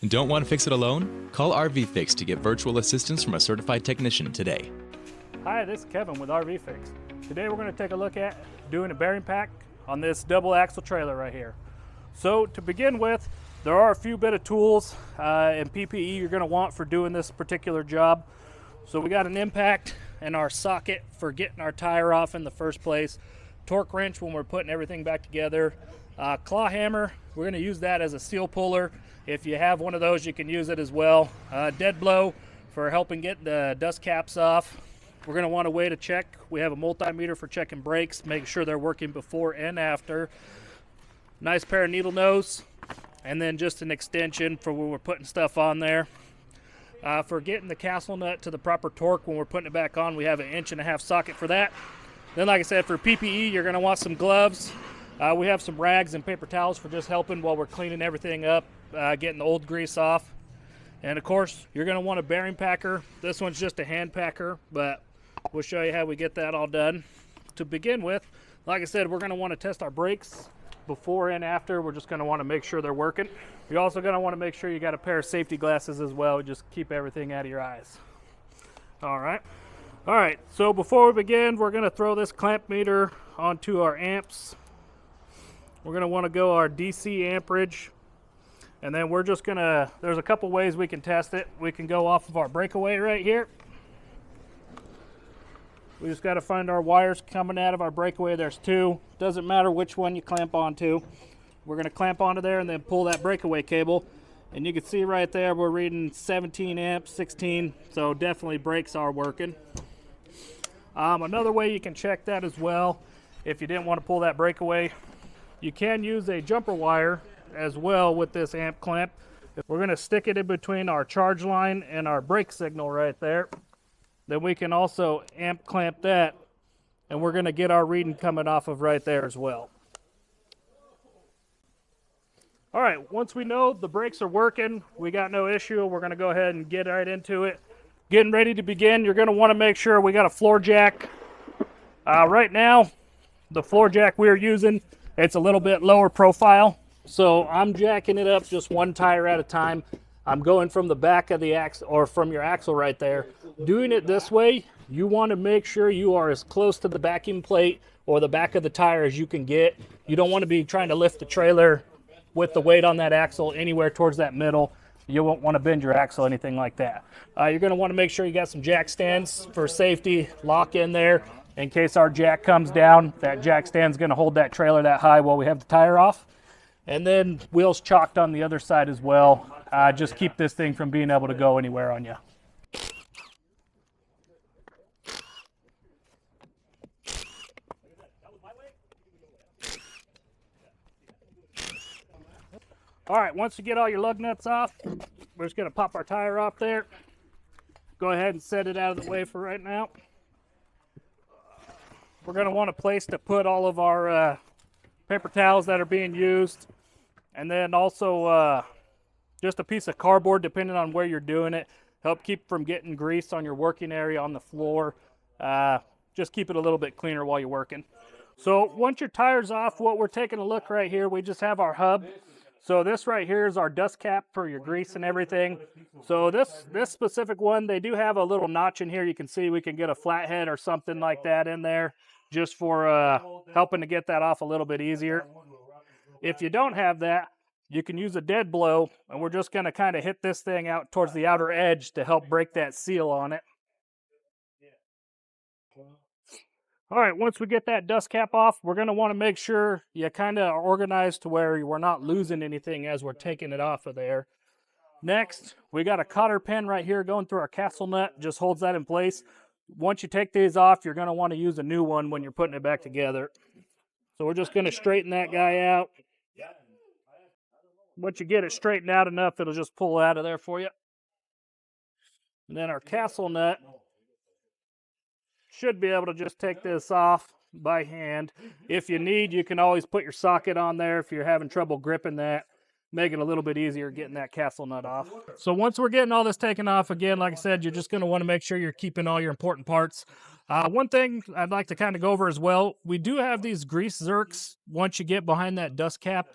And don't want to fix it alone? Call RVFix to get virtual assistance from a certified technician today. Hi, this is Kevin with RVFix. Today we're going to take a look at doing a bearing pack on this double axle trailer right here. So to begin with, there are a few bit of tools and PPE you're going to want for doing this particular job. So we got an impact and our socket for getting our tire off in the first place, torque wrench when we're putting everything back together, claw hammer, we're going to use that as a seal puller. If you have one of those, you can use it as well. Dead blow for helping get the dust caps off. We're going to want a way to check. We have a multimeter for checking brakes, make sure they're working before and after. Nice pair of needle nose, and then just an extension for when we're putting stuff on there. For getting the castle nut to the proper torque when we're putting it back on, we have an 1.5 inch socket for that. Then, like I said, for PPE, you're going to want some gloves. We have some rags and paper towels for just helping while we're cleaning everything up, getting the old grease off. And of course, you're going to want a bearing packer. This one's just a hand packer, but we'll show you how we get that all done. To begin with, like I said, we're going to want to test our brakes before and after. We're just going to want to make sure they're working. You're also going to want to make sure you got a pair of safety glasses as well. Just keep everything out of your eyes. All right, so before we begin, we're going to throw this clamp meter onto our amps. We're going to want to go our DC amperage, and then we're just going to, there's a couple ways we can test it. We can go off of our breakaway right here. We just got to find our wires coming out of our breakaway. There's two. Doesn't matter which one you clamp onto. We're going to clamp onto there and then pull that breakaway cable. And you can see right there we're reading 17 amps, 16. So definitely brakes are working. Another way you can check that as well, if you didn't want to pull that breakaway, you can use a jumper wire as well with this amp clamp. We're going to stick it in between our charge line and our brake signal right there. Then we can also amp clamp that, and we're going to get our reading coming off of right there as well. All right, once we know the brakes are working, we got no issue, we're going to go ahead and get right into it. Getting ready to begin, you're going to want to make sure we got a floor jack. Right now, the floor jack we're using, it's a little bit lower profile, so I'm jacking it up just one tire at a time. I'm going from the back of the axle, or from your axle right there. Doing it this way, you want to make sure you are as close to the backing plate or the back of the tire as you can get. You don't want to be trying to lift the trailer with the weight on that axle anywhere towards that middle. You won't want to bend your axle, anything like that. You're going to want to make sure you got some jack stands for safety. Lock in there in case our jack comes down. That jack stand's going to hold that trailer that high while we have the tire off. And then wheels chalked on the other side as well. Just keep this thing from being able to go anywhere on you. All right, once you get all your lug nuts off, we're just going to pop our tire off there. Go ahead and set it out of the way for right now. We're going to want a place to put all of our paper towels that are being used. And then also just a piece of cardboard, depending on where you're doing it. Help keep from getting grease on your working area on the floor. Just keep it a little bit cleaner while you're working. So once your tire's off, what we're taking a look right here, we just have our hub. So this right here is our dust cap for your grease and everything. So this specific one, they do have a little notch in here. You can see we can get a flathead or something like that in there just for helping to get that off a little bit easier. If you don't have that, you can use a dead blow, and we're just going to kind of hit this thing out towards the outer edge to help break that seal on it. All right, once we get that dust cap off, we're going to want to make sure you kind of are organized to where we're not losing anything as we're taking it off of there. Next, we got a cotter pin right here going through our castle nut, just holds that in place. Once you take these off, you're going to want to use a new one when you're putting it back together. So we're just going to straighten that guy out. Once you get it straightened out enough, it'll just pull out of there for you. And then our castle nut should be able to just take this off by hand. If you need, you can always put your socket on there if you're having trouble gripping that. Make it a little bit easier getting that castle nut off. So once we're getting all this taken off, again, like I said, you're just going to want to make sure you're keeping all your important parts. One thing I'd like to kind of go over as well, we do have these grease zerks once you get behind that dust cap.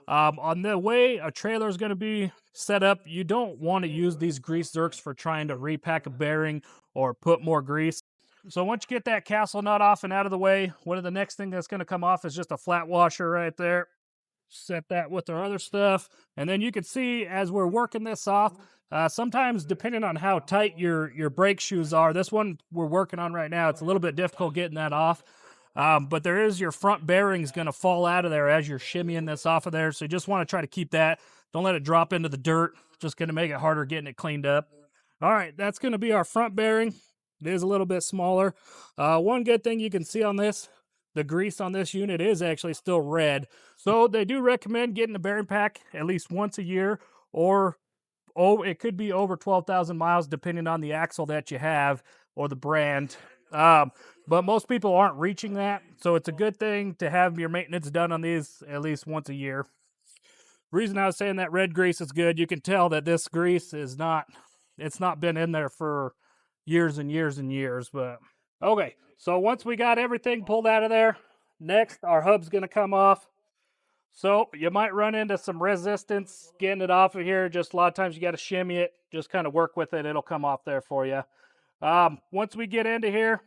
On the way a trailer is going to be set up, you don't want to use these grease zerks for trying to repack a bearing or put more grease. So once you get that castle nut off and out of the way, one of the next thing that's going to come off is just a flat washer right there. Set that with our other stuff, and then you can see as we're working this off, sometimes depending on how tight your brake shoes are, this one we're working on right now, it's a little bit difficult getting that off. But there is your front bearings going to fall out of there as you're shimmying this off of there, so you just want to try to keep that. Don't let it drop into the dirt. Just going to make it harder getting it cleaned up. All right, that's going to be our front bearing. It is a little bit smaller. One good thing you can see on this, the grease on this unit is actually still red. So they do recommend getting a bearing pack at least once a year, or it could be over 12,000 miles depending on the axle that you have or the brand. But most people aren't reaching that, so it's a good thing to have your maintenance done on these at least once a year. Reason I was saying that red grease is good, you can tell that this grease is not, it's not been in there for years and years and years. But okay, so once we got everything pulled out of there, next our hub's going to come off. So you might run into some resistance getting it off of here. Just a lot of times you got to shimmy it, just kind of work with it, it'll come off there for you. Once we get into here,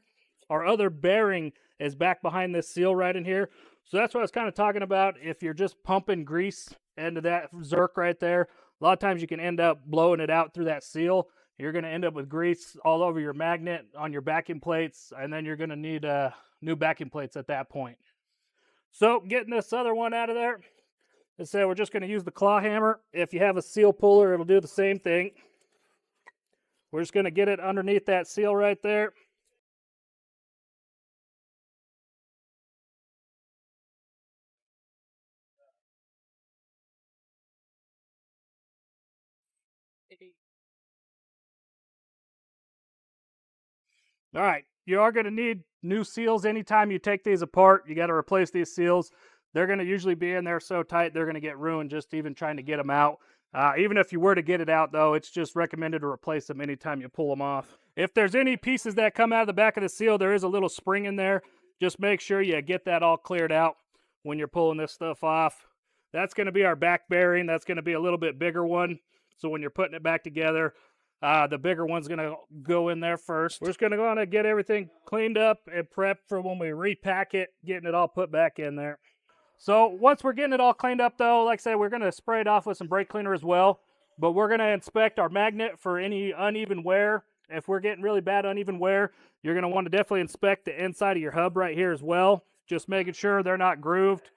our other bearing is back behind this seal right in here. So that's what I was kind of talking about. If you're just pumping grease into that zerk right there, a lot of times you can end up blowing it out through that seal. You're going to end up with grease all over your magnet, on your backing plates, and then you're going to need new backing plates at that point. So getting this other one out of there, let's say we're just going to use the claw hammer. If you have a seal puller, it'll do the same thing. We're just going to get it underneath that seal right there. All right, you are going to need new seals anytime you take these apart. You got to replace these seals. They're going to usually be in there so tight they're going to get ruined just even trying to get them out. Even if you were to get it out, though, it's just recommended to replace them anytime you pull them off. If there's any pieces that come out of the back of the seal, there is a little spring in there. Just make sure you get that all cleared out when you're pulling this stuff off. That's going to be our back bearing. That's going to be a little bit bigger one. So when you're putting it back together, the bigger one's going to go in there first. We're just going to go on and get everything cleaned up and prepped for when we repack it, getting it all put back in there. So once we're getting it all cleaned up, though, like I said, we're going to spray it off with some brake cleaner as well. But we're going to inspect our magnet for any uneven wear. If we're getting really bad uneven wear, you're going to want to definitely inspect the inside of your hub right here as well. Just making sure they're not grooved.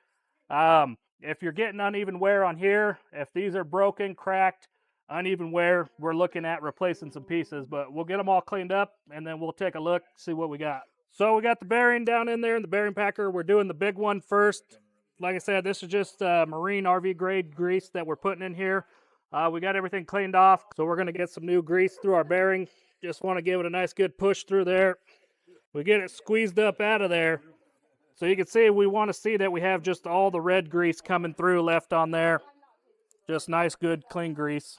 If you're getting uneven wear on here, if these are broken, cracked, uneven wear, we're looking at replacing some pieces. But we'll get them all cleaned up, and then we'll take a look, see what we got. So we got the bearing down in there in the bearing packer. We're doing the big one first. Like I said, this is just marine RV grade grease that we're putting in here. We got everything cleaned off, so we're going to get some new grease through our bearing. Just want to give it a nice good push through there. We get it squeezed up out of there. So you can see we want to see that we have just all the red grease coming through left on there. Just nice, good, clean grease.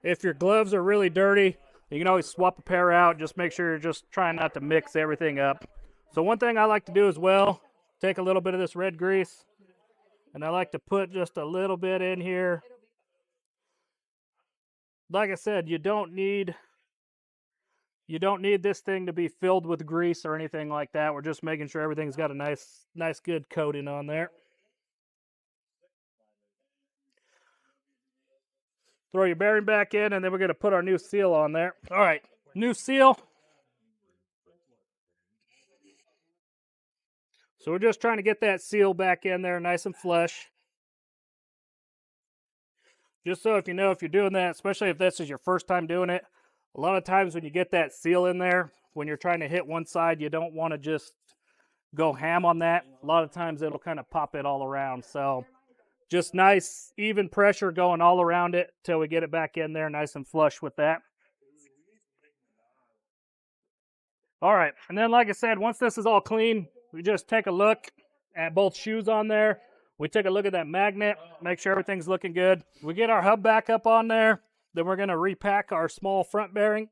If your gloves are really dirty, you can always swap a pair out. Just make sure you're just trying not to mix everything up. So one thing I like to do as well, take a little bit of this red grease, and I like to put just a little bit in here. Like I said, you don't need this thing to be filled with grease or anything like that. We're just making sure everything's got a nice good coating on there. Throw your bearing back in, and then we're going to put our new seal on there. All right, new seal. So we're just trying to get that seal back in there nice and flush. Just so if you know, if you're doing that, especially if this is your first time doing it, a lot of times when you get that seal in there, when you're trying to hit one side, you don't want to just go ham on that. A lot of times it'll kind of pop it all around. So just nice, even pressure going all around it till we get it back in there nice and flush with that. All right, and then like I said, once this is all clean, we just take a look at both shoes on there. We take a look at that magnet, make sure everything's looking good. We get our hub back up on there. Then we're going to repack our small front bearing.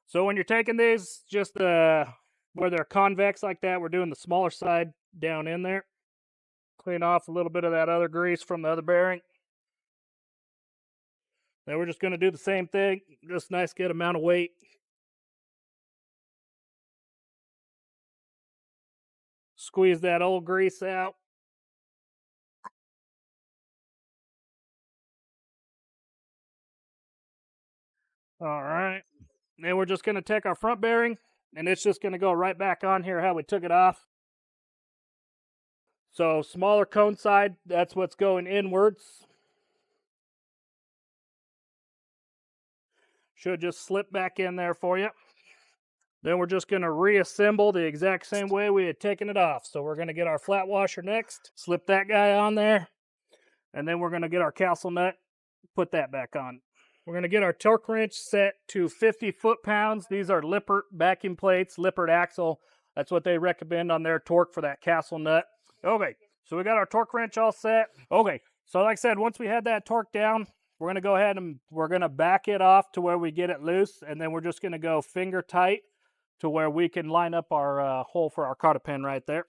So when you're taking these, just where they're convex like that, we're doing the smaller side down in there. Clean off a little bit of that other grease from the other bearing. Then we're just going to do the same thing, just nice good amount of weight. Squeeze that old grease out. All right. Then we're just going to take our front bearing, and it's just going to go right back on here how we took it off. So smaller cone side, that's what's going inwards. Should just slip back in there for you. Then we're just going to reassemble the exact same way we had taken it off. So we're going to get our flat washer next, slip that guy on there, and then we're going to get our castle nut, put that back on. We're going to get our torque wrench set to 50 foot-pounds. These are Lippert backing plates, Lippert axle. That's what they recommend on their torque for that castle nut. Okay, so we got our torque wrench all set. Okay, so like I said, once we had that torque down, we're going to go ahead and we're going to back it off to where we get it loose, and then we're just going to go finger tight to where we can line up our hole for our cotter pin right there.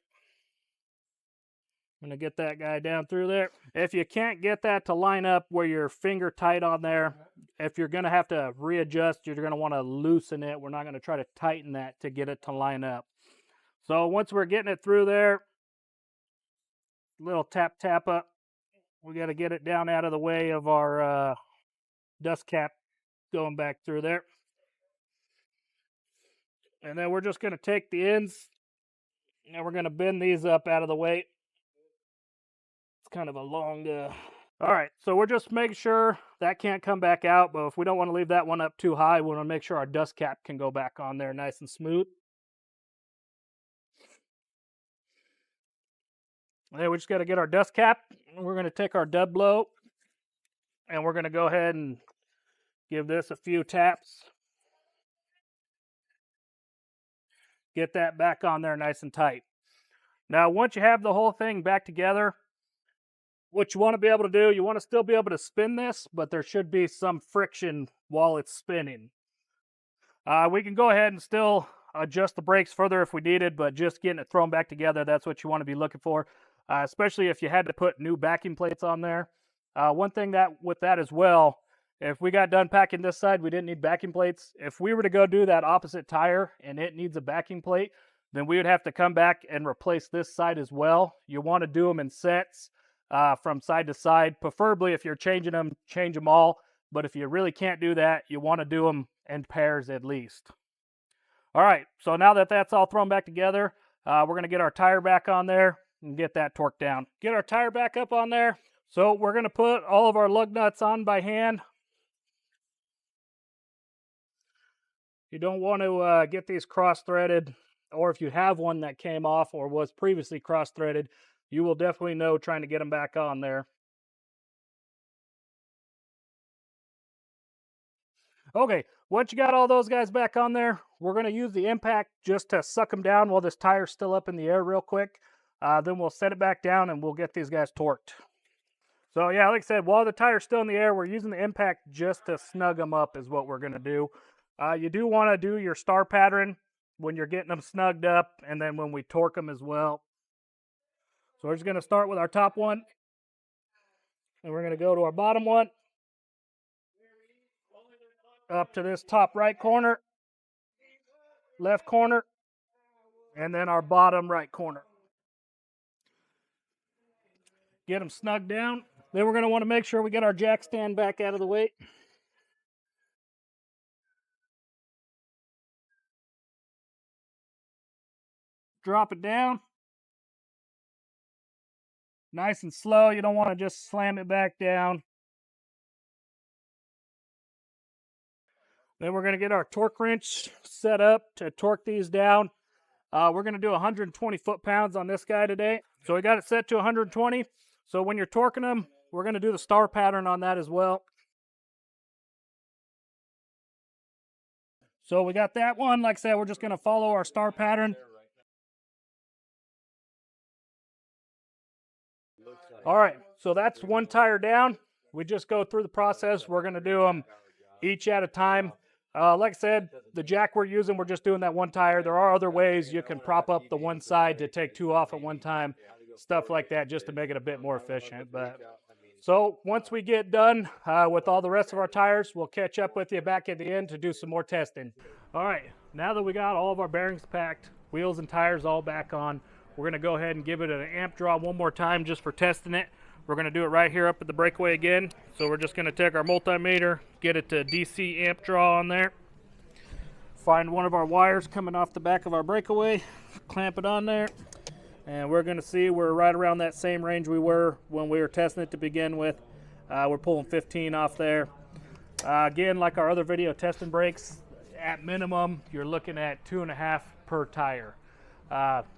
I'm going to get that guy down through there. If you can't get that to line up where you're finger tight on there, if you're going to have to readjust, you're going to want to loosen it. We're not going to try to tighten that to get it to line up. So once we're getting it through there, little tap up. We got to get it down out of the way of our dust cap going back through there. And then we're just going to take the ends and we're going to bend these up out of the way. It's kind of a long... All right, so we're just making sure that can't come back out, but if we don't want to leave that one up too high, we want to make sure our dust cap can go back on there nice and smooth. And then we just got to get our dust cap. We're going to take our dub blow, and we're going to go ahead and give this a few taps. Get that back on there nice and tight. Now, once you have the whole thing back together, what you want to be able to do, you want to still be able to spin this, but there should be some friction while it's spinning. We can go ahead and still adjust the brakes further if we needed, but just getting it thrown back together, that's what you want to be looking for, especially if you had to put new backing plates on there. One thing that with that as well, if we got done packing this side, we didn't need backing plates. If we were to go do that opposite tire and it needs a backing plate, then we would have to come back and replace this side as well. You want to do them in sets. From side to side. Preferably if you're changing them, change them all. But if you really can't do that, you want to do them in pairs at least. All right, so now that that's all thrown back together, we're going to get our tire back on there and get that torqued down. Get our tire back up on there. So we're going to put all of our lug nuts on by hand. You don't want to get these cross-threaded, or if you have one that came off or was previously cross-threaded, you will definitely know trying to get them back on there. Okay, once you got all those guys back on there, we're going to use the impact just to suck them down while this tire's still up in the air real quick. Then we'll set it back down and we'll get these guys torqued. So yeah, like I said, while the tire's still in the air, we're using the impact just to snug them up is what we're going to do. You do want to do your star pattern when you're getting them snugged up, and then when we torque them as well. So we're just going to start with our top one, and we're going to go to our bottom one, up to this top right corner, left corner, and then our bottom right corner. Get them snugged down. Then we're going to want to make sure we get our jack stand back out of the way. Drop it down. Nice and slow. You don't want to just slam it back down. Then we're going to get our torque wrench set up to torque these down. We're going to do 120 foot-pounds on this guy today. So we got it set to 120. So when you're torquing them, we're going to do the star pattern on that as well. So we got that one. Like I said, we're just going to follow our star pattern. All right, so that's one tire down. We just go through the process. We're going to do them each at a time. Like I said, the jack we're using, we're just doing that one tire. There are other ways you can prop up the one side to take two off at one time. stuff like that, just to make it a bit more efficient. But so once we get done with all the rest of our tires, we'll catch up with you back at the end to do some more testing. All right, now that we got all of our bearings packed, wheels and tires all back on, we're going to go ahead and give it an amp draw one more time just for testing it. We're going to do it right here up at the breakaway again. So we're just going to take our multimeter, get it to DC amp draw on there. Find one of our wires coming off the back of our breakaway, clamp it on there, and we're going to see we're right around that same range we were when we were testing it to begin with. We're pulling 15 off there. Again, like our other video testing brakes, at minimum, you're looking at 2.5 per tire.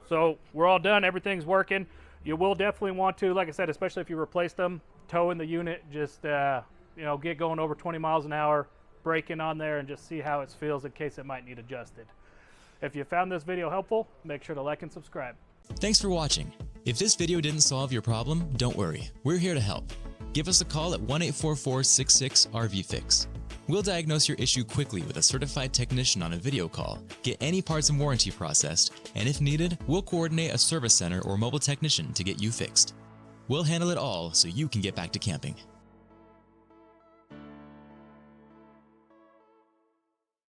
So we're all done, everything's working. You will definitely want to, like I said, especially if you replace them, tow in the unit, just get going over 20 miles an hour, brake in on there, and just see how it feels in case it might need adjusted. If you found this video helpful, make sure to like and subscribe. Thanks for watching. If this video didn't solve your problem, don't worry. We're here to help. Give us a call at 1-844-66-RVFix. We'll diagnose your issue quickly with a certified technician on a video call, get any parts and warranty processed, and if needed, we'll coordinate a service center or mobile technician to get you fixed. We'll handle it all so you can get back to camping.